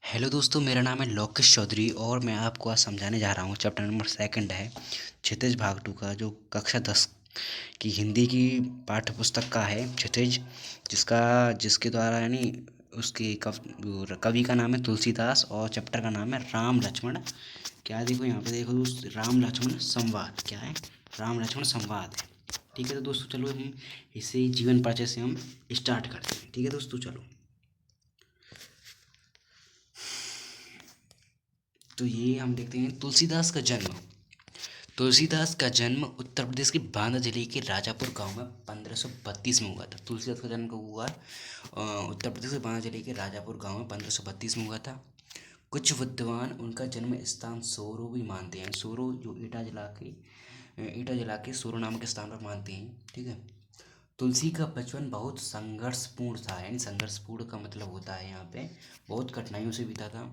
Hello दोस्तों, मेरा नाम है लोकेश चौधरी और मैं आपको आज समझाने जा रहा हूँ। चैप्टर नंबर सेकंड है क्षितिज भाग टू का, जो कक्षा 10 की हिंदी की पाठ्य पुस्तक का है क्षितिज, जिसके द्वारा यानी उसके कवि का नाम है तुलसीदास और चैप्टर का नाम है राम लक्ष्मण। क्या देखो यहाँ पे, देखो दोस्त, राम लक्ष्मण संवाद क्या है, राम लक्ष्मण संवाद है। ठीक है तो दोस्तों चलो हम इसे जीवन परिचय से हम स्टार्ट करते हैं। ठीक है दोस्तों चलो। तो ये हम देखते हैं तुलसीदास का जन्म। तुलसीदास का जन्म उत्तर प्रदेश के बांदा जिले के राजापुर गांव में 1532 में हुआ था। तुलसीदास का जन्म कब हुआ? उत्तर प्रदेश के बांदा जिले के राजापुर गांव में 1532 में हुआ था। कुछ विद्वान उनका जन्म स्थान सोरो भी मानते हैं। सोरो जो ईटा जिला के सोरो नामक स्थान पर मानते हैं। ठीक है। तुलसी का बचपन बहुत संघर्षपूर्ण था, यानी संघर्षपूर्ण का मतलब होता है यहाँ पे बहुत कठिनाइयों से बीता था।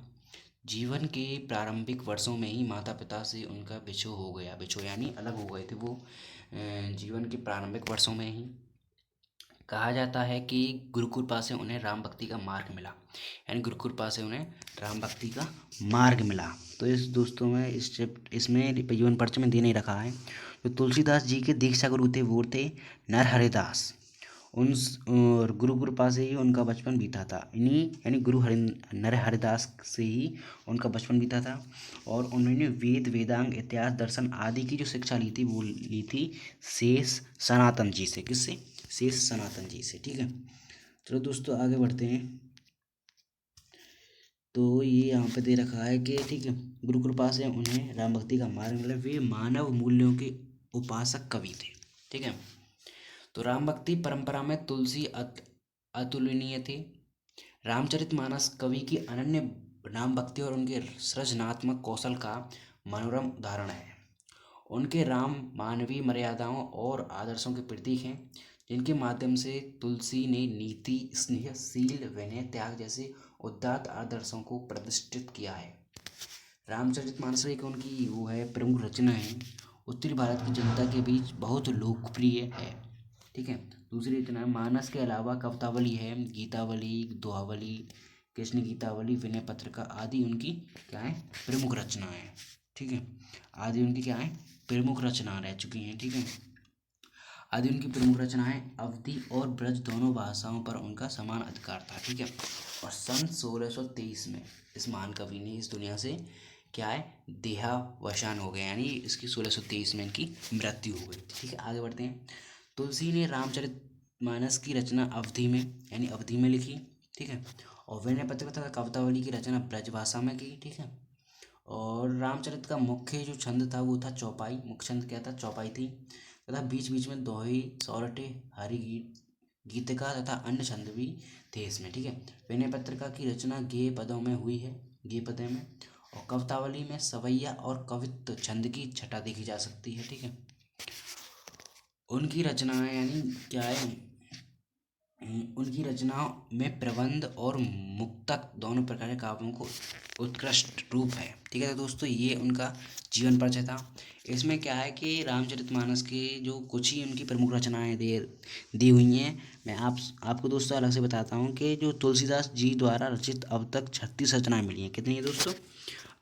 जीवन के प्रारंभिक वर्षों में ही माता पिता से उनका बिछो हो गया, बिछो यानी अलग हो गए थे वो जीवन के प्रारंभिक वर्षों में ही। कहा जाता है कि गुरु कृपा से उन्हें राम भक्ति का मार्ग मिला, यानी गुरु कृपा से उन्हें राम भक्ति का मार्ग मिला। तो इस दोस्तों में इसमें जीवन परिचय में दे नहीं रखा है। तो तुलसीदास जी के दीक्षा गुरु थे वो थे नरहरिदास। उन और गुरु कृपा से ही उनका बचपन बीता था, इन्हीं यानी नरहरिदास से ही उनका बचपन बीता था। और उन्होंने वेद वेदांग इतिहास दर्शन आदि की जो शिक्षा ली थी वो ली थी शेष सनातन जी से। किससे? शेष सनातन जी से। ठीक है। चलो दोस्तों आगे बढ़ते हैं। तो ये यहाँ पे दे रखा है कि ठीक है, गुरु कृपा से उन्हें राम भक्ति का मार्ग मिला। वे मानव मूल्यों के उपासक कवि थे। ठीक है। तो राम भक्ति परंपरा में तुलसी अतुलनीय थे। रामचरितमानस कवि की अनन्य राम भक्ति और उनके सृजनात्मक कौशल का मनोरम उदाहरण है। उनके राम मानवीय मर्यादाओं और आदर्शों के प्रतीक हैं, जिनके माध्यम से तुलसी ने नीति, स्नेह, शील, विनय, त्याग जैसे उदात्त आदर्शों को प्रतिष्ठित किया है। रामचरितमानस एक उनकी वो है प्रमुख रचना है, उत्तरी भारत की जनता के बीच बहुत लोकप्रिय है। ठीक है। दूसरी रचना है मानस के अलावा कवितावली है, गीतावली, दोहावली, कृष्ण गीतावली, विनय पत्रिका आदि उनकी क्या है, प्रमुख रचना है। ठीक है। आदि उनकी क्या है, प्रमुख रचना रह चुकी हैं। ठीक है। आदि उनकी प्रमुख रचना है। अवधी और ब्रज दोनों भाषाओं पर उनका समान अधिकार था। ठीक है। और सन 1623 में इस महान कवि ने इस दुनिया से क्या है, देहावसान हो गए, यानी इसकी 1623 में इनकी मृत्यु हो गई। ठीक है। आगे बढ़ते हैं। तुलसी ने रामचरितमानस की रचना अवधि में यानी अवधि में लिखी। ठीक है। और विनय पत्रिका तथा कवितावली की रचना ब्रजभाषा में की। ठीक है। और रामचरित का मुख्य जो छंद था वो था चौपाई। मुख्य छंद क्या था? चौपाई थी। तथा बीच बीच में दोहे, सौरठे, हरिगीत, गीतिका तथा अन्य छंद भी थे इसमें। ठीक है। विनय पत्रिका की रचना गेय पदों में हुई है, गेय पदों में। और कवितावली में सवैया और कवित्व छंद की छटा देखी जा सकती है। ठीक है। उनकी रचनाएं यानी क्या है, उनकी रचनाओं में प्रबंध और मुक्तक दोनों प्रकार के काव्यों को उत्कृष्ट रूप है। ठीक है। तो दोस्तों ये उनका जीवन परिचय था। इसमें क्या है कि रामचरितमानस के जो कुछ ही उनकी प्रमुख रचनाएं दी हुई हैं। मैं आपको दोस्तों अलग से बताता हूँ कि जो तुलसीदास जी द्वारा रचित अब तक 36 रचनाएं मिली हैं। कितनी है दोस्तों?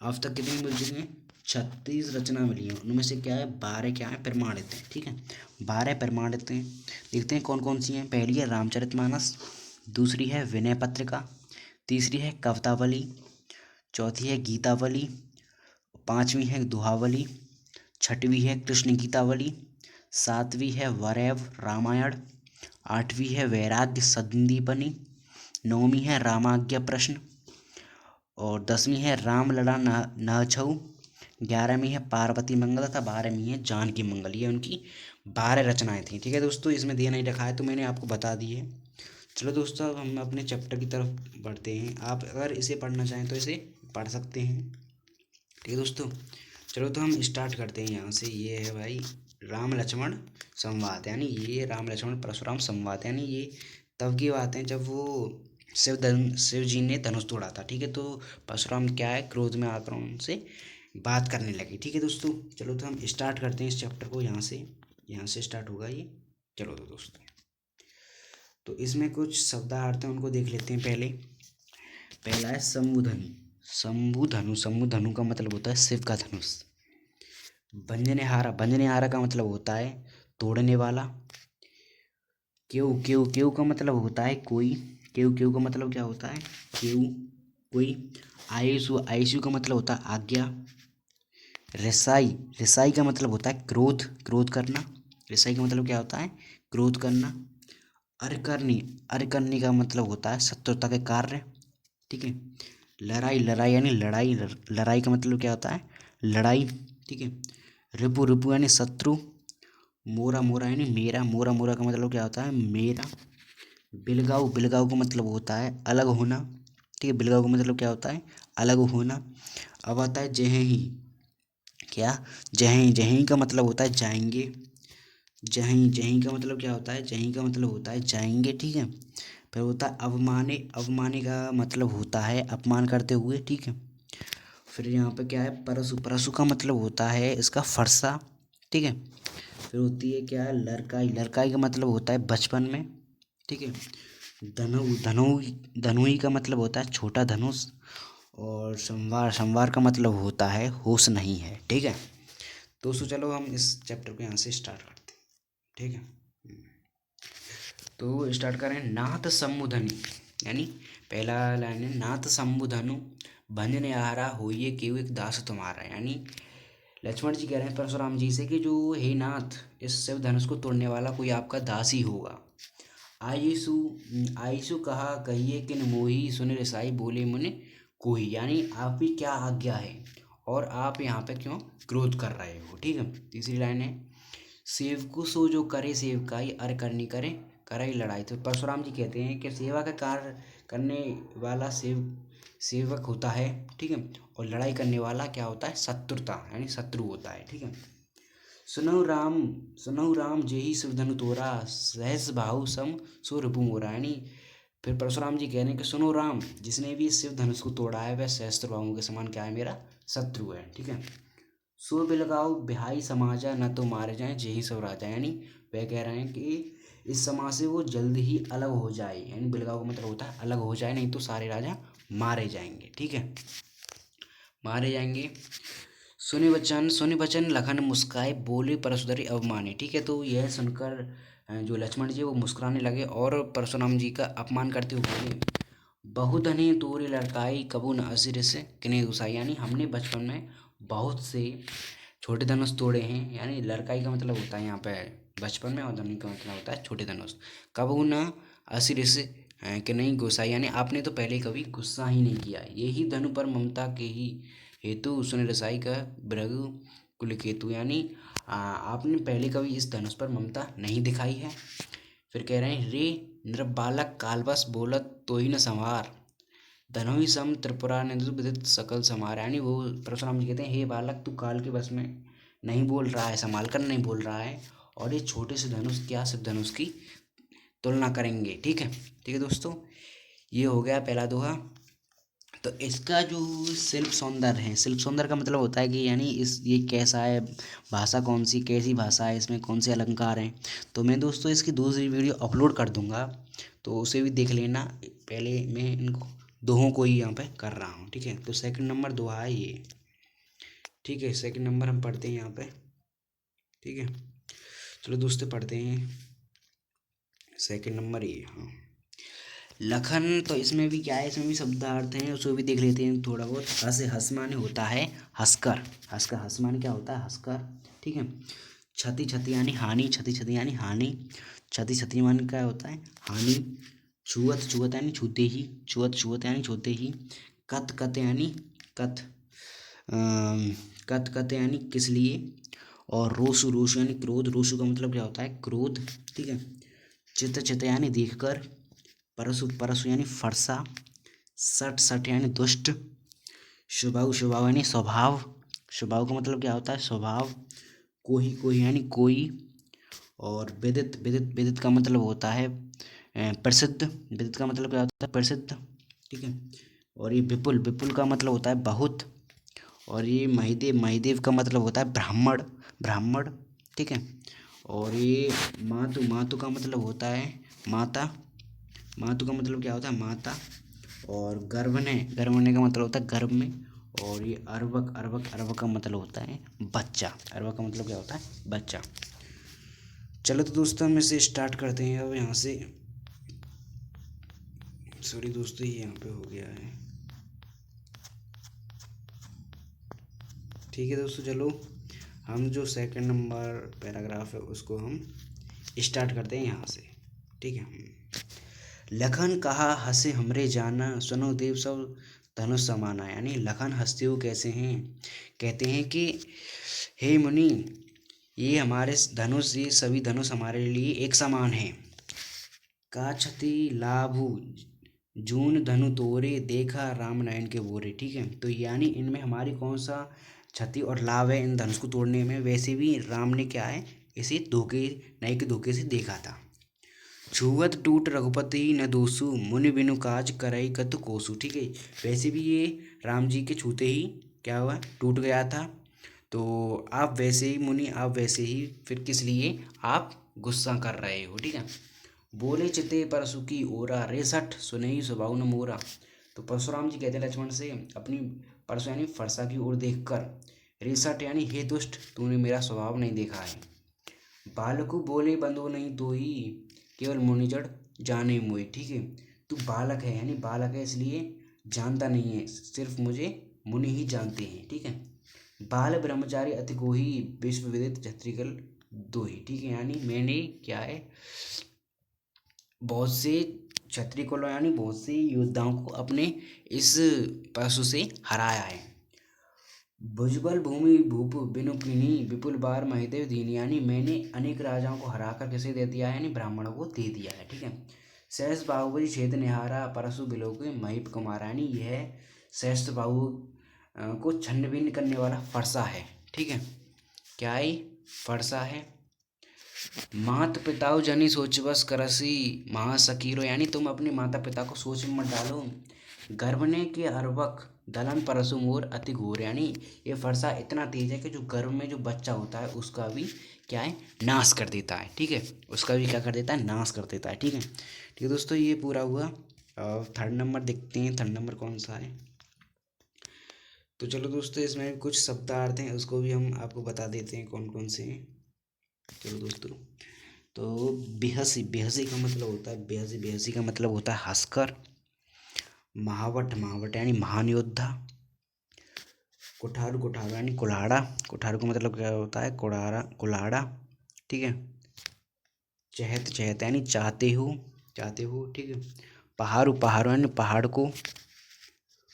अब तक कितनी मिल चुकी हैं? 36 रचना मिली हैं। उनमें से क्या है, 12 क्या है, प्रमाणित हैं। ठीक है। 12 प्रमाणित हैं। देखते हैं कौन कौन सी हैं। पहली है रामचरितमानस, दूसरी है विनय पत्रिका, तीसरी है कवितावली, चौथी है गीतावली, पांचवी है दोहावली, छठवीं है कृष्ण गीतावली, सातवीं है वरैव रामायण, आठवीं है वैराग्य संदीपनी, नौवीं है रामाज्ञा प्रश्न, और 10वीं है राम लला नाछऊ, 11वीं है पार्वती मंगल तथा 12वीं है जानकी मंगल। ये उनकी 12 रचनाएं थी। ठीक है दोस्तों, इसमें दिया नहीं रखा है तो मैंने आपको बता दी है। चलो दोस्तों अब हम अपने चैप्टर की तरफ बढ़ते हैं। आप अगर इसे पढ़ना चाहें तो इसे पढ़ सकते हैं। ठीक है दोस्तों। चलो तो हम स्टार्ट करते हैं यहाँ से। ये है भाई राम लक्ष्मण संवाद, यानी ये राम लक्ष्मण परशुराम संवाद, यानी ये तब की बात है जब वो शिव जी ने धनुष तोड़ा था। ठीक है। तो परशुराम क्या है, क्रोध में आकर उनसे बात करने लगे। ठीक है दोस्तों। चलो तो हम स्टार्ट करते हैं इस चैप्टर को। यहाँ से स्टार्ट होगा ये। चलो तो दोस्तों, तो इसमें कुछ शब्दार्थ हैं उनको देख लेते हैं। पहला है संबोधन। शंभु धनु, शंभु धनु का मतलब होता है शिव का धनुष। भंजनहारा, भंजनहारा का मतलब होता है तोड़ने वाला। केऊ, केऊ, केऊ का मतलब होता है कोई। केऊ, केऊ का मतलब क्या होता है? केऊ कोई। आयुषु, आयुषु का मतलब होता है आज्ञा। रिसाई, रिसाई का मतलब होता है क्रोध, क्रोध करना। रिसाई का मतलब क्या होता है? क्रोध करना। अरकरनी, अरकरनी का मतलब होता है शत्रुता के कार्य। ठीक है। लड़ाई, लड़ाई यानी लड़ाई, लड़ाई का मतलब क्या होता है? लड़ाई। ठीक है। रिपु, रिपु यानी शत्रु। मोरा, मोरा यानी मेरा, मोरा, मोरा का मतलब क्या होता है? मेरा। बिलगाऊ, बिलगाऊ का मतलब होता है अलग होना। ठीक है। बिलगाऊ का मतलब क्या होता है? अलग होना। अब आता है जहीं, क्या? जहीं, जहीं का मतलब होता है जाएंगे। जहीं, जहीं का मतलब क्या होता है? जहीं का मतलब होता है जाएंगे। ठीक है। फिर होता है अवमाने, अवमाने का मतलब होता है अपमान करते हुए। ठीक है। फिर यहाँ पे क्या है? परशु, परशु का मतलब होता है इसका फरसा। ठीक है। फिर होती है क्या? लड़काई, लड़काई का मतलब होता है बचपन में। ठीक है। धनु, धनु, धनुई का मतलब होता है छोटा धनुष। और संवार, संवार का मतलब होता है होश नहीं है। ठीक है दोस्तों, चलो हम इस चैप्टर को यहाँ से स्टार्ट करते हैं। ठीक है। तो स्टार्ट करें। नाथ समुधनि, यानी पहला लाइन है नाथ समुधनु भंजन आहारा होइए केव एक दास तुम्हारा। यानी लक्ष्मण जी कह रहे हैं परशुराम जी से कि जो हे नाथ, इस शिव धनुष को तोड़ने वाला कोई आपका दास ही होगा। आयसु, आयसु कहा कहिए किन मोही सुन रिसाई बोले मुनि कोई। यानी आपकी क्या आज्ञा है और आप यहाँ पे क्यों क्रोध कर रहे हो। ठीक है। तीसरी लाइन है सेवकु सो जो करे सेवकाई अर करनी करे कराई लड़ाई। तो परशुराम जी कहते हैं कि सेवा का कार्य करने वाला सेवक होता है। ठीक है। और लड़ाई करने वाला क्या होता है? शत्रुता यानी शत्रु होता है। ठीक है। सुनहु राम, सुनहु राम जेहि शिव धनु तोरा सहस भाऊ सम सो रिपु मोरा। यानी फिर परशुराम जी कह रहे हैं कि सुनो राम, जिसने भी शिव धनुष को तोड़ा है वह सहस्त्र बाहुओं के समान क्या है? मेरा शत्रु है। ठीक है। सो बिलगाओ बिहाई समाजा न तो मारे जाएं जेहि सब राजा। यानी वह कह रहे हैं कि इस समाज से वो जल्द ही अलग हो जाए। यानी बिलगाओ का मतलब होता है अलग हो जाए, नहीं तो सारे राजा मारे जाएंगे। ठीक है। मारे जाएंगे। सुने बचन, सुने बचन लखन मुस्काए बोले परशुधरी अवमाने। ठीक है। तो यह सुनकर जो लक्ष्मण जी वो मुस्कुराने लगे और परशुराम जी का अपमान करते हुए बोले बहुधनी तोरे लड़काई कबू न असिर से किन्हें गुसाई। यानी हमने बचपन में बहुत से छोटे धनुष तोड़े हैं। यानी लड़काई का मतलब होता है यहाँ पे बचपन में, और धनु का मतलब होता है छोटे धनुष। कबू न असिर से कि नहीं गुस्सा, यानी आपने तो पहले कभी गुस्सा ही नहीं किया। यही धनु पर ममता के ही हेतु सुन रसाई का भृगु कुल केतु। यानी आपने पहले कभी इस धनुष पर ममता नहीं दिखाई है। फिर कह रहे हैं रे नृप बालक कालबस बोलत तो ही न संवार धनोई सम त्रिपुरा ने विदित सकल समार। यानी वो परशुराम जी कहते हैं हे बालक, तू काल के बस में नहीं बोल रहा है, संभाल कर नहीं बोल रहा है, और ये छोटे से धनुष क्या शिव धनुष की तुलना करेंगे। ठीक है। ठीक है दोस्तों, ये हो गया पहला दोहा। तो इसका जो शिल्प सौंदर्य है, शिल्प सौंदर्य का मतलब होता है कि यानी इस ये कैसा है, भाषा कौन सी, कैसी भाषा है, इसमें कौन से अलंकार हैं। तो मैं दोस्तों इसकी दूसरी वीडियो अपलोड कर दूंगा, तो उसे भी देख लेना। पहले मैं इनको दोहों को ही यहाँ पे कर रहा हूँ। ठीक है। तो सेकंड नंबर दोहा है ये। ठीक है। सेकंड नंबर हम पढ़ते हैं यहाँ पे। ठीक है। चलो दोस्तों पढ़ते हैं सेकंड नंबर ये। हाँ, लखन, तो इसमें भी क्या है, इसमें भी शब्दार्थ हैं, उसको भी देख लेते हैं थोड़ा बहुत। हंस, हंस माने होता है हंसकर, हंसकर, हंस माने क्या होता है? हंसकर। ठीक है। क्षति, क्षति यानी हानि, क्षति, क्षति यानी हानि, क्षति, क्षति माने क्या होता है? हानि। छुअत, छुअत यानी छूते ही, छुअत, छुअत यानी छूते ही। कत, कत यानी कत, कत, कत यानी किस लिए। और रोसु, रोसु यानी क्रोध, रोसु का मतलब क्या होता है? क्रोध। ठीक है। चित, चित यानी देखकर। परसु, परसु यानी फरसा। सट, सट यानी दुष्ट। स्वभाव, स्वभाव यानी स्वभाव, स्वभाव का मतलब क्या होता है? स्वभाव। कोही, कोही यानी कोई। और विदित, विदित, विदित का मतलब होता है प्रसिद्ध। विदित का मतलब क्या होता है? प्रसिद्ध। ठीक है। और ये विपुल, विपुल का मतलब होता है बहुत। और ये महिदेव, महिदेव का मतलब होता है ब्राह्मण, ब्राह्मण। ठीक है। और ये मातु, मातु का मतलब होता है माता, मातु का मतलब क्या होता है? माता। और गर्भने का मतलब होता है गर्भ में। और ये अर्भक का मतलब होता है बच्चा। अर्भक का मतलब क्या होता है? बच्चा। चलो तो दोस्तों हम इसे स्टार्ट करते हैं अब यहाँ से। सॉरी दोस्तों, ये यहाँ पे हो गया है। ठीक है दोस्तों, चलो हम जो सेकंड नंबर पैराग्राफ है उसको हम स्टार्ट करते हैं यहाँ से। ठीक है। लखन कहा हंसे हमरे जाना, सुनो देव सब धनुष समाना। यानी लखन हंसते हुए कैसे हैं, कहते हैं कि हे मुनि, ये हमारे धनुष, ये सभी धनुष हमारे लिए एक समान हैं। का क्षति लाभु जून धनु तोरे, देखा राम नयन के बोरे। ठीक है, तो यानी इनमें हमारी कौन सा क्षति और लाभ है इन धनुष को तोड़ने में, वैसे भी राम ने क्या है, इसे धोखे नए के धोखे से देखा था। छुअत टूट रघुपति न दोसु, मुनि बिनु काज करई कत कोसु। ठीक है, वैसे भी ये राम जी के छूते ही क्या हुआ, टूट गया था। तो आप वैसे ही मुनि, आप वैसे ही फिर किस लिए आप गुस्सा कर रहे हो। ठीक है। बोले चिते परसु की ओरा, रेसठ सुनई स्वभाव न मोरा। तो परशुराम जी कहते हैं लक्ष्मण से अपनी परसु यानी फरसा की ओर देखकर, रेसठ यानी हे दुष्ट, तूने मेरा स्वभाव नहीं देखा है। बालकु बोले बंधु नहीं तो ही, केवल मुनिजड़ जाने मोहि। ठीक है, तू बालक है, यानी बालक है इसलिए जानता नहीं है, सिर्फ मुझे मुनि ही जानते हैं। ठीक है। बाल ब्रह्मचारी अति गोही, विश्व विदित क्षत्रिकल दोही। ठीक है, यानी मैंने क्या है, बहुत से क्षत्रिय कुलों यानी बहुत से योद्धाओं को अपने इस परशु से हराया है। भुजबल भूमि भूप बिनु कीन्ही, विपुल बार महिदेव दीन। यानी मैंने अनेक राजाओं को हराकर किसे दे दिया है, यानी ब्राह्मणों को दे दिया है। ठीक है। सहस बाहुबली छेद निहारा, परशु बिलोक महीप कुमारा। यानी यह सहस्त्र बाहु को छन्न भिन्न करने वाला फरसा है। ठीक है, क्या है, फरसा है। मात पिताओ जनी सोच बस करसी, महासकीरो। यानी तुम अपने माता पिता को सोच में मत डालो। गर्भने के अर्भक दलन परसु मोर अति घोर। यानी ये फरसा इतना तेज है कि जो गर्भ में जो बच्चा होता है उसका भी क्या है, नाश कर देता है। ठीक है, उसका भी क्या कर देता है, नाश कर देता है। ठीक है। ठीक है दोस्तों, ये पूरा हुआ। थर्ड नंबर देखते हैं, थर्ड नंबर कौन सा है। तो चलो दोस्तों, इसमें कुछ शब्दार्थ हैं, उसको भी हम आपको बता देते हैं कौन कौन से हैं। चलो दोस्तों, तो बेहसी, बेहसी का मतलब होता है, बेहसी, बेहसी का मतलब होता है हंसकर। महावट, महावट यानी महान योद्धा। कुठारू, कुठारू यानी कुल्हाड़ा। कुठारू का मतलब क्या होता है, कुड़ारा, कुल्हाड़ा। ठीक है। चहत, चहत यानी चाहते हो, चाहते हो। ठीक है। पहाड़ू, पहाड़ू यानी पहाड़ को।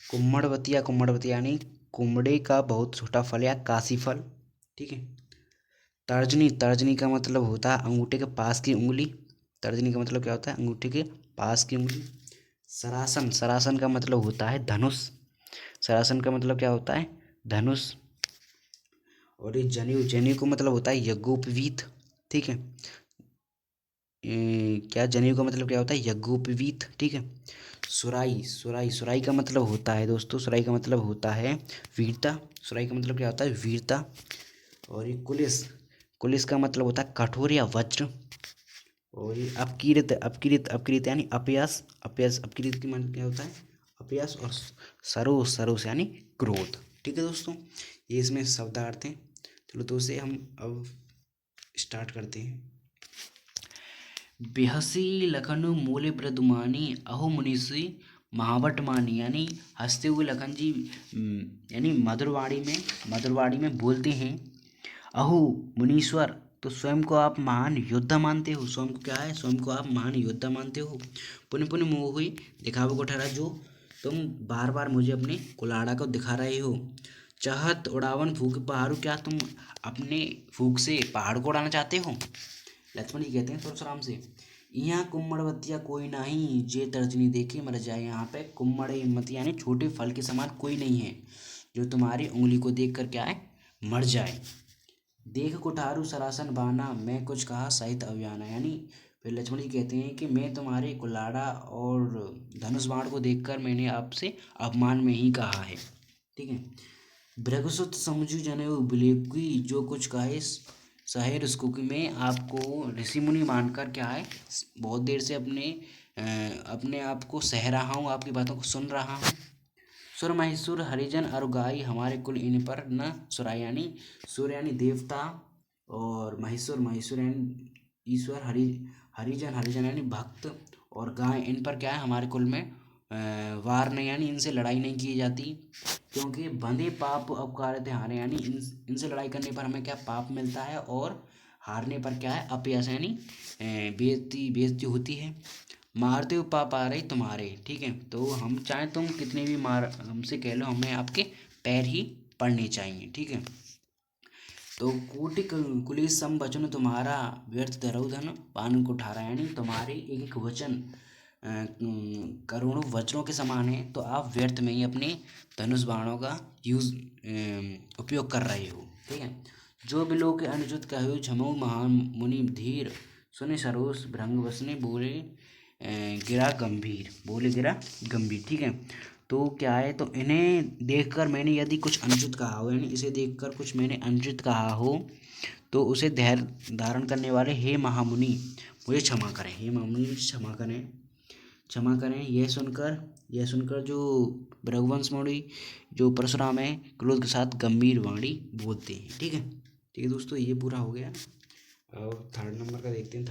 कुम्मड़वतिया, कुम्मड़वतिया यानी कुमड़े का बहुत छोटा फल या काशी फल। ठीक है। तर्जनी, तर्जनी का मतलब होता है अंगूठे के पास की उंगली। तर्जनी का मतलब क्या होता है, अंगूठे के पास की उंगली। सरासन, सरासन का मतलब होता है धनुष। सरासन का मतलब क्या होता है, धनुष। और ये जनेऊ, जनेऊ का मतलब होता है यज्ञोपवीत। ठीक है। क्या जनेऊ का मतलब क्या होता है, यज्ञोपवीत। ठीक है। सुराई, सुराई, सुराई का मतलब होता है दोस्तों, सुराई का मतलब होता है वीरता। सुराई का मतलब क्या होता है, वीरता। और ये कुलिस, कुलिस का मतलब होता है कठोर या वज्र। और ये अपकीर्त, अपकीर्त, अपकीर्त यानी अपयस। अपयस, अपकीर्त की मतलब क्या होता है, अपयस। और सरोस, सरोस यानी क्रोध। ठीक है दोस्तों, ये इसमें शब्दार्थ हैं। चलो तो उसे हम अब स्टार्ट करते हैं। बेहसी लखन मूले ब्रदुमानी, अहो मुनीसी महावट मानी। यानी हंसते हुए लखन जी यानी मधुरवाणी में, मधुरवाणी में बोलते हैं, अहो मुनीश्वर, तो स्वयं को आप महान योद्धा मानते हो। स्वयं को क्या है, स्वयं को आप महान योद्धा मानते हो। पुण्य पुण्य मोह हुई दिखावे को ठहरा, जो तुम बार बार मुझे अपने कुल्हाड़ा को दिखा रहे हो। चाहत उड़ावन फूक पहाड़ू, क्या तुम अपने फूक से पहाड़ को उड़ाना चाहते हो। लक्ष्मण जी कहते हैं परशुराम से, यहाँ कुम्मड़वतिया कोई नहीं, जे तर्जनी देखे मर जाए। यहाँ पे कुम्मड़ हिम्मत यानी छोटे फल के समान कोई नहीं है जो तुम्हारी उंगली को देख कर क्या है, मर जाए। देख कुठारू सरासन बाना, मैं कुछ कहा सहित अभियाना। यानी फिर लक्ष्मण जी कहते हैं कि मैं तुम्हारे कुल्हाड़ा और धनुष बाण को देखकर मैंने आपसे अपमान में ही कहा है। ठीक है। भृगुसुत समझू जनेऊ बिलेकी, जो कुछ कहे सहे उसको, कि मैं आपको ऋषि मुनि मानकर क्या है, बहुत देर से अपने अपने आप को सह रहा हूँ, आपकी बातों को सुन रहा हूँ। सुर महिषुर हरिजन अरु गाई, हमारे कुल इन पर न सुराय, यानी सुर यानी देवता, और महिषुर महिषुर यानी ईश्वर, हरिजन हरिजन यानी भक्त, और गाय इन पर क्या है, हमारे कुल में वार नहीं, यानी इनसे लड़ाई नहीं की जाती, क्योंकि बंधे पाप अपकारते हारे, यानी इनसे लड़ाई करने पर हमें क्या पाप मिलता है, और हारने पर क्या है अपयश, यानी बेइज्जती बेइज्जती होती है। मारते हो पाप आ रहे तुम्हारे, ठीक है। तो हम चाहें तुम कितने भी मार हमसे कह लो, हमें आपके पैर ही पड़ने चाहिए, ठीक है। तो कोटि कुलेश सम वचन तुम्हारा, व्यर्थ धरऊ धन पान कुठारा, यानी तुम्हारे एक एक वचन करोड़ों वचनों के समान है, तो आप व्यर्थ में ही अपने धनुष बाणों का उपयोग कर रहे हो, ठीक है। जो बिलो के अनुचित कहो झमऊ महान मुनि धीर, सुने सरोस भृंग बसने बोले गिरा गंभीर, बोले गिरा गंभीर, ठीक है। तो क्या है, तो इन्हें देखकर मैंने यदि कुछ अनुचित कहा हो, यानी इसे देखकर कुछ मैंने अनुचित कहा हो, तो उसे धैर्य धारण करने वाले हे महामुनि मुझे क्षमा करें, हे महामुनि क्षमा करें, क्षमा करें। यह सुनकर जो भृगुवंश मुनि जो परशुराम है, क्रोध के साथ गंभीर वाणी बोलते हैं, ठीक है। ठीक है दोस्तों, ये पूरा हो गया। अब थर्ड नंबर का देखते हैं,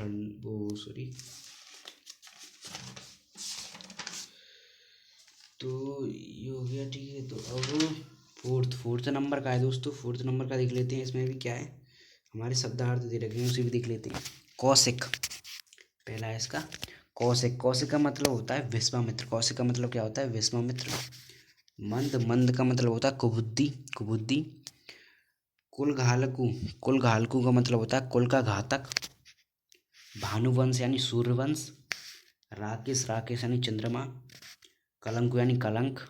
तो ये हो गया, ठीक है। तो अब फोर्थ नंबर का है दोस्तों, फोर्थ नंबर का देख लेते हैं। इसमें भी क्या है, हमारे शब्दार्थ दे रखे हैं, उसे भी देख लेते हैं। कौशिक पहला है इसका, कौशिक। कौशिक का मतलब होता है विश्वामित्र। कौशिक का मतलब क्या होता है, विश्वामित्र। मंद का मतलब होता है कुबुद्धि। कुल घालकू का मतलब होता है कुल का घातक। भानुवंश यानी सूर्यवंश। राकेश यानी चंद्रमा। कलंक यानी कलंक।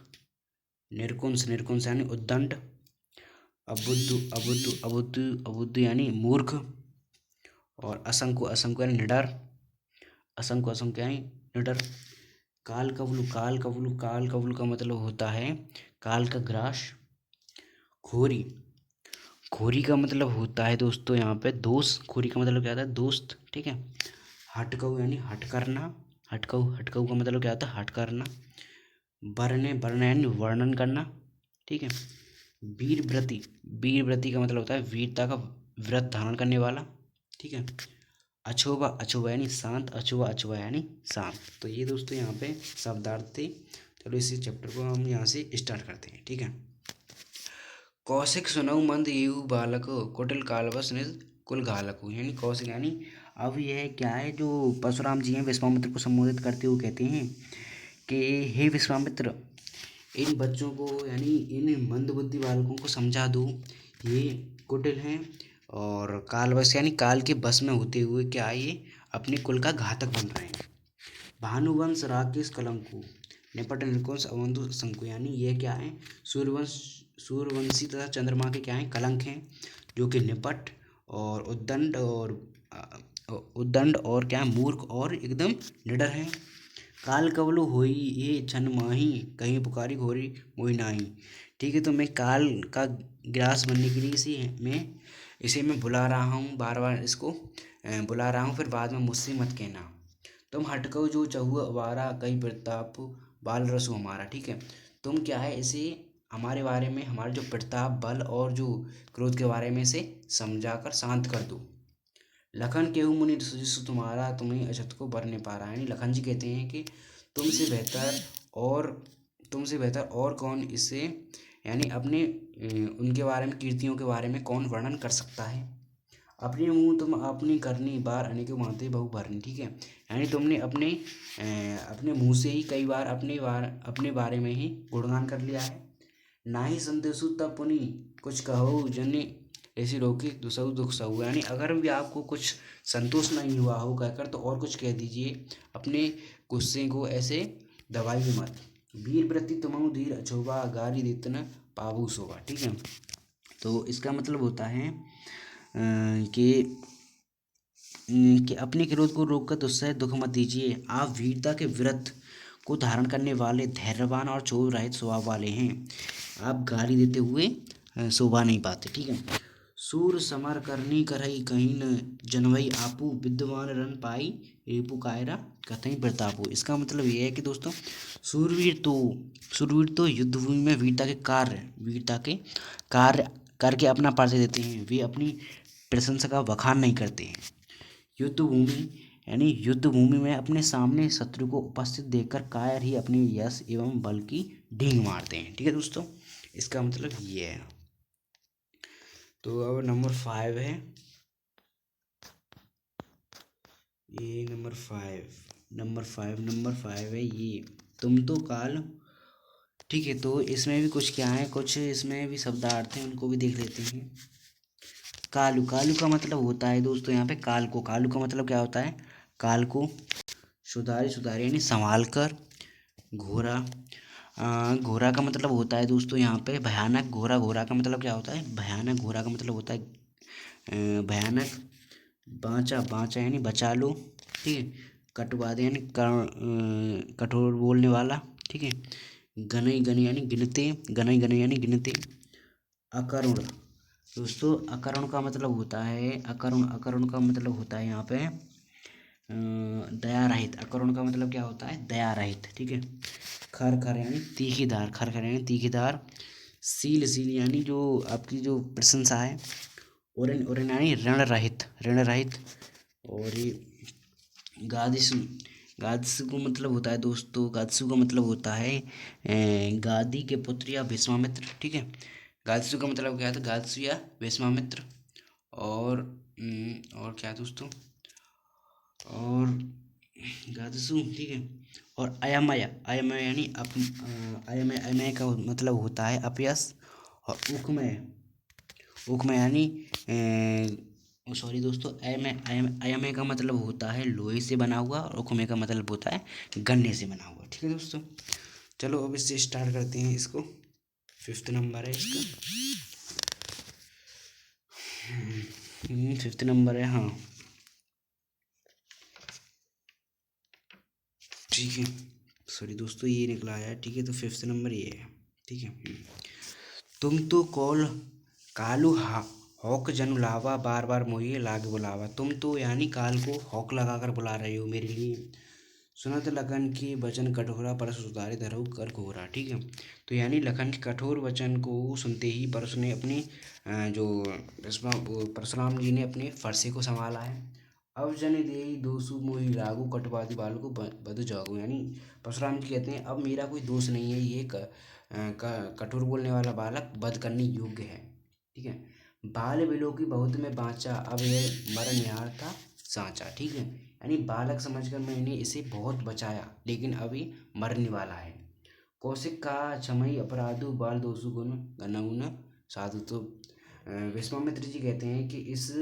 निर्कुंस यानी उद्दंड। अबुद्धु यानी मूर्ख। और असंख्य यानी निडर। असंख्य यानी निडर। काल कवलु का मतलब होता है काल का ग्रास। खोरी का मतलब होता है दोस्तों यहाँ पे दोस्त। खोरी का मतलब क्या होता है, दोस्त, ठीक है। हटकऊ यानी हट करना। हटकऊ का मतलब क्या होता है, हट करना। वर्ण यानी वर्णन करना, ठीक है। वीरव्रती का मतलब होता है वीरता का व्रत धारण करने वाला, ठीक है। अछुवा यानी शांत। अछुवा यानी शांत। तो ये दोस्तों यहाँ पे शब्दार्थ थे। चलो इसी चैप्टर को हम यहाँ से स्टार्ट करते हैं, ठीक है। कौशिक सुनऊ मंद येहू बालक, कुटिल कालवश निज कुल घालक, यानी कौशिक यानी अब यह क्या है, जो परशुराम जी हैं विश्वामित्र को संबोधित करते हुए कहते हैं कि हे विश्वामित्र, इन बच्चों को यानी इन मंदबुद्धि बालकों को समझा दो, ये कुटिल हैं और कालवश यानी काल के बस में होते हुए क्या ये अपने कुल का घातक बन रहे हैं। भानुवंश राकेश कलंकु, निपट निर्कुंस अवंधु शंकु, यानी ये क्या है, सूर्यवंशी तथा चंद्रमा के क्या हैं, कलंक हैं, जो कि निपट और उद्दंड और क्या है, मूर्ख और एकदम निडर हैं। काल कवलु होई ये छन माही, कहीं पुकारी घोरी मोहि नाही, ठीक है। तो मैं काल का ग्रास बनने के लिए इसे मैं बुला रहा हूँ, बार बार इसको बुला रहा हूँ, फिर बाद में मुझसे मत कहना। तुम हटको जो चहुआ अवारा, कई प्रताप बाल रसो हमारा, ठीक है। तुम क्या है इसे हमारे बारे में, हमारे जो प्रताप बल और जो क्रोध के बारे में से समझाकर शांत कर दो। लखन केहू मुनि सुजिसु तुम्हारा, तुम्हें अछत को बर नहीं पा रहा, यानी लखन जी कहते हैं कि तुमसे बेहतर और कौन इसे, यानी अपने उनके बारे में, कीर्तियों के बारे में कौन वर्णन कर सकता है। अपने मुँह तुम अपनी करनी, बार अनेकों मानते बहु भरनी, ठीक है। यानी तुमने अपने मुँह से ही कई बार अपने बारे में ही गुणगान कर लिया है। ना ही संदेशु तब पुनि कुछ कहो जने, ऐसी रोके दुसहु दुख सहु, यानी अगर भी आपको कुछ संतोष नहीं हुआ हो कहकर तो और कुछ कह दीजिए, अपने गुस्से को ऐसे दबाइए मत। वीर व्रति तुमहु धीर अछोबा, गारी देतन पाबु शोभा, ठीक है। तो इसका मतलब होता है कि अपने क्रोध को रोककर दुस्सह दुख मत दीजिए। आप वीरता के व्रत को धारण करने वाले धैर्यवान और क्षोभ रहित स्वभाव वाले हैं। आप गाली देते हुए शोभा नहीं पाते, ठीक है। सूर समर करनी करई कहीं न जनवई आपू, विद्वान रन पाई रिपु कायरा कथई प्रतापो। इसका मतलब ये है कि दोस्तों शूरवीर तो युद्ध भूमि में वीरता के कार्य करके अपना परिचय देते हैं। वे अपनी प्रशंसा का बखान नहीं करते हैं। युद्ध भूमि में अपने सामने शत्रु को उपस्थित देखकर कायर ही अपनी यश एवं बल की ढींग मारते हैं। ठीक है दोस्तों, इसका मतलब ये है। तो अब नंबर 5 है, ये नंबर फाइव है ये, तुम तो काल। ठीक है, तो इसमें भी कुछ क्या है, कुछ इसमें भी शब्दार्थ हैं, उनको भी देख लेते हैं। कालू का मतलब होता है दोस्तों यहाँ पे काल का मतलब क्या होता है, काल को सुधारी यानी संभाल कर। घोरा घोरा का मतलब होता है दोस्तों यहाँ पे भयानक। घोरा का मतलब क्या होता है, भयानक। घोरा का मतलब होता है भयानक। बाँचा यानी बचा लो। ठीक है, कटुवाद यानी कठोर बोलने वाला। ठीक है, गनई यानी गिनते। अकरुण दोस्तों, अकरुण का मतलब होता है यहाँ पे दया रहित। अकरुण का मतलब क्या होता है, दया रहित। ठीक है, खर यानी तीखी धार। सील यानी जो आपकी जो प्रशंसा है। ओरन यानी ऋण रहित। और ये गादिस को मतलब होता है दोस्तों, गादिसु का मतलब होता है गादी के पुत्र या विश्वामित्र। ठीक है, गादिसु का मतलब क्या था, गादिसु या विश्वामित्र। और क्या है दोस्तों, और गादिसु। ठीक है, और अयमय यानी अयमय का मतलब होता है अपयश। और उकमय यानी सॉरी दोस्तों, अयमय का मतलब होता है लोहे से बना हुआ, और उकमय का मतलब होता है गन्ने से बना हुआ। ठीक है दोस्तों, चलो अब इससे स्टार्ट करते हैं इसको। 5th नंबर है इसका, 5th नंबर है, हाँ ठीक है। सॉरी दोस्तों, ये निकला आया। ठीक है, तो 5th नंबर ये है। ठीक है, तुम तो कालू हॉक जनु लावा, बार बार मोहिए लाग बुलावा। तुम तो यानी काल को हॉक लगाकर बुला रहे हो मेरे लिए। सुनत लखन की वचन कठोरा, परस उतारे धरो कर घोरा। ठीक है, तो यानी लखन के कठोर वचन को सुनते ही परशु ने अपनी जो परशुराम जी ने अपने फरसे को संभाला है। अब जन देई दोषु मोहि लागू, कटवादी बाल को बद जागो। यानी परशुराम जी कहते हैं अब मेरा कोई दोष नहीं है, ये कठोर बोलने वाला बालक वध करने योग्य है। ठीक है, बाल बिलो की बहुत में बाँचा, अब यह मर निहार था साँचा। ठीक है, यानी बालक समझकर मैंने इसे बहुत बचाया, लेकिन अभी मरने वाला है। कौशिक का क्षमई अपराधु, बाल दोषु गुण गनउन साधु। तो विश्वामित्र जी कहते हैं कि इस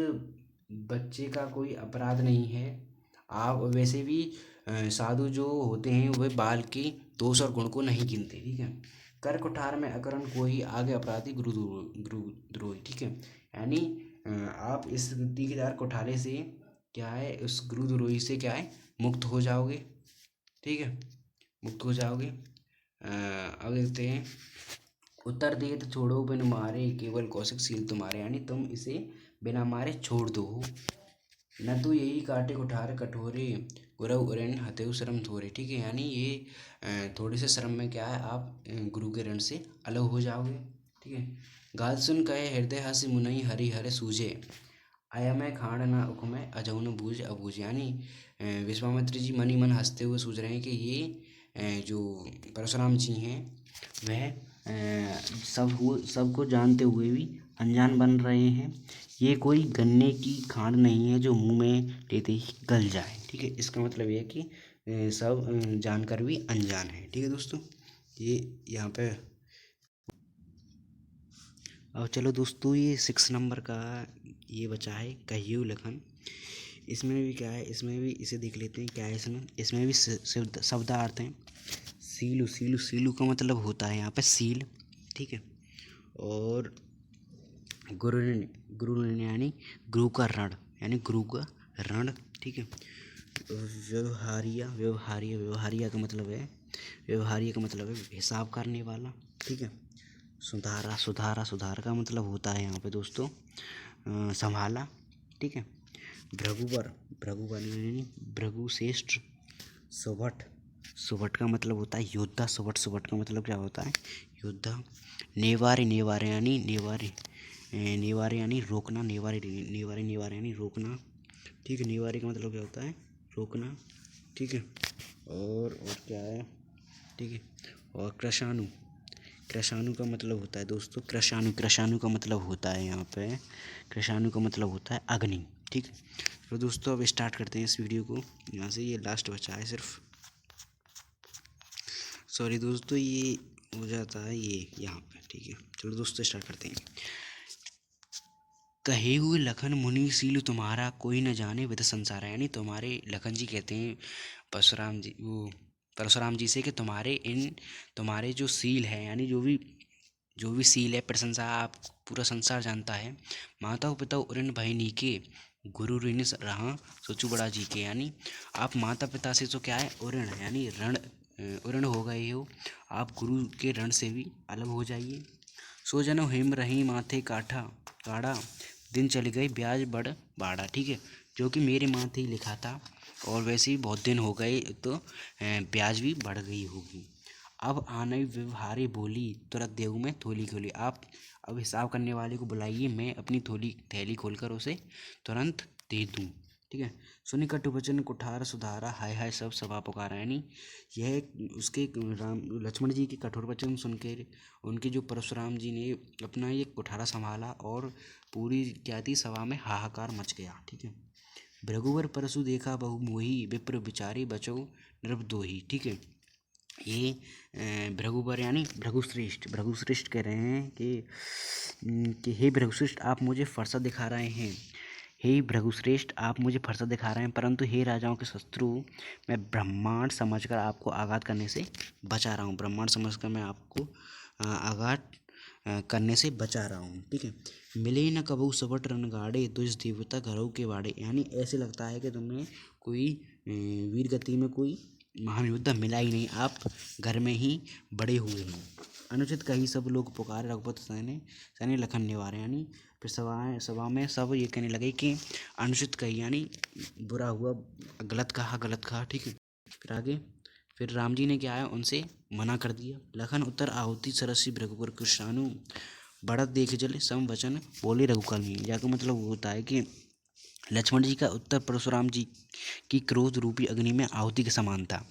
बच्चे का कोई अपराध नहीं है। आप वैसे भी साधु जो होते हैं वे बाल के दोष और गुण को नहीं गिनते। ठीक है, कर कुठार में अकरण को ही आगे अपराधी गुरुद्रोही। ठीक है, यानी आप इस तीखीदार कुठारे से क्या है, उस गुरुद्रोही से क्या है, मुक्त हो जाओगे। ठीक है, मुक्त हो जाओगे। अब देखते हैं, उत्तर देत छोड़ो बिन मारे, केवल कौशिक सील तुम्हारे। यानी तुम इसे बिना मारे छोड़ दो, न तो यही काटे कुठार कठोरे, गुरु उरण हतेउ शर्म थोरे। ठीक है, यानी ये थोड़े से शर्म में क्या है, आप गुरु के रण से अलग हो जाओगे। ठीक है, गाल सुन कहे हृदय हसी मुनई, हरि हरे सूझे, अयमय खाण न उखमय, अजौ न बूझ अबूझ। यानी विश्वामित्र जी मन ही मन हंसते हुए सोच रहे हैं कि ये जो परशुराम जी हैं वह सबको जानते हुए भी अनजान बन रहे हैं। ये कोई गन्ने की खांड नहीं है जो मुंह में लेते ही गल जाए। ठीक है, इसका मतलब ये है कि सब जानकर भी अनजान है। ठीक है दोस्तों, ये यहाँ पे। अब चलो दोस्तों, ये 6 नंबर का ये बचा है कहियो लखन। इसमें भी क्या है, इसमें भी इसे देख लेते हैं क्या है इसमें भी शब्दार्थ हैं। सीलू का मतलब होता है यहाँ पे सील। ठीक है, और गुरु यानी गुरु का रण, ठीक है। व्यवहारिया का मतलब है हिसाब करने वाला। ठीक है, सुधारा का मतलब होता है यहाँ पे दोस्तों संभाला। ठीक है, भृगुवर, भृगुवर यानी भृगुश्रेष्ठ सुभट, सुभट का मतलब होता है योद्धा, सुभट, सुभट का मतलब क्या होता है योद्धा। नेवारे, नेवारे यानी नेवारे, नेवारे यानी रोकना, नेवारे नेवारे नेवारे यानी रोकना, ठीक है। नेवारे का मतलब क्या होता है रोकना, ठीक है। और क्या है, ठीक है। और कृशाणु, कृशाणु का मतलब होता है दोस्तों, कृशाणु, कृशाणु का मतलब होता है यहाँ पे, कृशाणु का मतलब होता है अग्नि, ठीक है। तो दोस्तों अब स्टार्ट करते हैं इस वीडियो को, यहाँ से ये लास्ट बचा है सिर्फ, सॉरी दोस्तों ये हो जाता है ये यहाँ पे, ठीक है। चलो दोस्तों स्टार्ट करते हैं। कहे हुए लखन मुनि सील तुम्हारा, कोई न जाने विध संसार, यानी तुम्हारे लखन जी कहते हैं परशुराम जी, वो परशुराम जी से कि तुम्हारे जो सील है, यानी जो भी सील है, प्रशंसा आप पूरा संसार जानता है। माता पिता उरण भय नीके, गुरु ऋण रहा सोचू बड़ा जी के, यानी आप माता पिता से तो क्या है उरण, यानी ऋण, उरण हो गए हो, आप गुरु के ऋण से भी अलग हो जाइए। सो जनो हिम रही माथे काठा काढ़ा, दिन चली गई ब्याज बढ़ बाड़ा, ठीक है। जो कि मेरे माथे ही लिखा था, और वैसे ही बहुत दिन हो गए तो ब्याज भी बढ़ गई होगी। अब आने व्यवहारे बोली, तुरंत देऊ में थोली खोली, आप अब हिसाब करने वाले को बुलाइए, मैं अपनी थैली खोलकर उसे तुरंत दे दूँ, ठीक है। सुनि कटु वचन कुठार सुधारा, हाय हाय सब सभा पुकारा, यानी यह उसके राम लक्ष्मण जी के कठोर वचन सुनकर उनके जो परशुराम जी ने अपना ये कुठारा संभाला, और पूरी क्या थी सभा में हाहाकार मच गया, ठीक है। भृगुवर परशु देखा बहु मोही, विप्र विचारे बचो नृपदोही, ठीक है। ये भृगुवर यानी भृगुश्रेष्ठ, भृगुश्रेष्ठ कह रहे हैं कि हे भृगुश्रेष्ठ आप मुझे फरसा दिखा रहे हैं, हे भृगुश्रेष्ठ आप मुझे फरसा दिखा रहे हैं, परंतु हे राजाओं के शत्रु, मैं ब्रह्मांड समझकर आपको आघात करने से बचा रहा हूँ, ब्रह्मांड समझकर मैं आपको आघात करने से बचा रहा हूँ, ठीक है। मिले न कबू सबट रणगाड़े, तुझ देवता घरों के बाड़े, यानी ऐसे लगता है कि तुम्हें कोई वीर गति में कोई महान योद्धा मिला ही नहीं, आप घर में ही बड़े हुए हैं। अनुचित कही सब लोग पुकारे, रघुपति सैने सैने लखन निवारे, यानी फिर सभा में सब ये कहने लगे कि अनुचित कही यानी बुरा हुआ, गलत कहा, ठीक है। फिर आगे, फिर राम जी ने क्या है उनसे मना कर दिया। लखन उत्तर आहुति सरसी भृगुपुर कृष्णानु, बढ़त देख जल सम वचन बोले रघुकल, जाकर मतलब होता है कि लक्ष्मण जी का उत्तर परशुराम जी की क्रोध रूपी अग्नि में आहुति के समान था।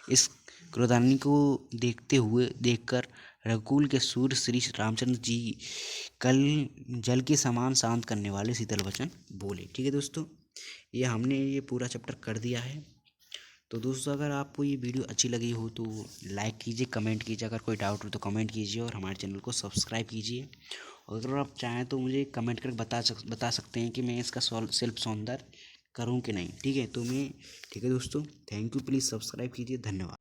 इस क्रोधाग्नि को देखकर रघुकुल के सूर्य श्री रामचंद्र जी कल जल के समान शांत करने वाले शीतल वचन बोले, ठीक है दोस्तों। ये हमने ये पूरा चैप्टर कर दिया है। तो दोस्तों अगर आपको ये वीडियो अच्छी लगी हो तो लाइक कीजिए, कमेंट कीजिए, अगर कोई डाउट हो तो कमेंट कीजिए, और हमारे चैनल को सब्सक्राइब कीजिए। और अगर आप चाहें तो मुझे कमेंट कर बता सकते हैं कि मैं इसका सेल्फ सौंदर्य करूं कि नहीं, ठीक है। तो मैं ठीक है दोस्तों, थैंक यू, प्लीज़ सब्सक्राइब कीजिए, धन्यवाद।